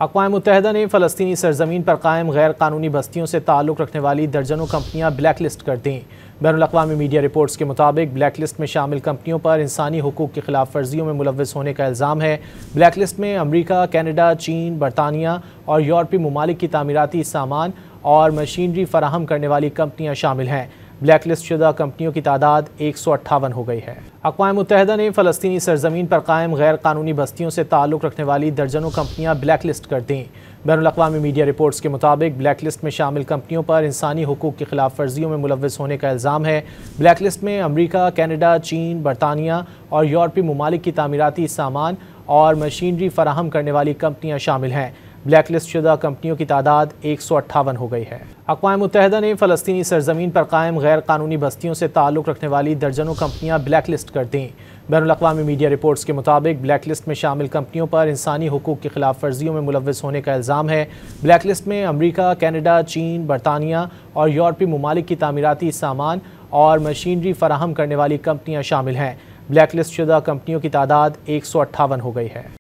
अक़वाम मुत्तहिदा ने फ़लस्तीनी सरज़मीन पर कायम गैर कानूनी बस्तियों से ताल्लुक़ रखने वाली दर्जनों कंपनियां ब्लैक लिस्ट कर दी। बैनुल-अक़वामी मीडिया रिपोर्ट्स के मुताबिक ब्लैक लिस्ट में शामिल कंपनियों पर इंसानी हुकूक़ की खिलाफ वर्जियों में मुलव्वस होने का इल्ज़ाम है। ब्लैक लिस्ट में अमरीका, कैनेडा, चीन, बरतानिया और यूरोपीय ममालिक की तामीराती सामान और मशीनरी फराहम करने वाली कंपनियां शामिल हैं। ब्लैक लिस्ट शुदा कंपनियों की तादाद 158 हो गई है। अक़वाम मुत्तहिदा ने फ़लस्तीनी सरज़मीन पर कायम गैर कानूनी बस्तियों से ताल्लुक़ रखने वाली दर्जनों कंपनियां ब्लैक लिस्ट कर दी। बैनुल-अक़वामी मीडिया रिपोर्ट्स के मुताबिक ब्लैक लिस्ट में शामिल कंपनियों पर इंसानी हुकूक़ की खिलाफ वर्जियों में मुलव्वस होने का इल्ज़ाम है। ब्लैक लिस्ट में अमरीका, कैनेडा, चीन, बरतानिया और यूरोपीय ममालिक की तामीराती सामान और मशीनरी फराहम करने वाली कंपनियां शामिल हैं। ब्लैक लिस्ट शुदा कंपनियों की तादाद 158 हो गई है। अक़वाम मुत्तहिदा ने फ़लस्तीनी सरज़मीन पर कायम गैर कानूनी बस्तियों से ताल्लुक़ रखने वाली दर्जनों कंपनियां ब्लैक लिस्ट कर दी। बैनुल-अक़वामी मीडिया रिपोर्ट्स के मुताबिक ब्लैक लिस्ट में शामिल कंपनियों पर इंसानी हुकूक़ की खिलाफ वर्जियों में मुलव्वस होने का इल्ज़ाम है। ब्लैक लिस्ट में अमरीका, कैनेडा, चीन, बरतानिया और यूरोपीय ममालिक की तामीराती सामान और मशीनरी फराहम करने वाली कंपनियां शामिल हैं। ब्लैक लिस्ट शुदा कंपनियों की तादाद 158 हो गई है।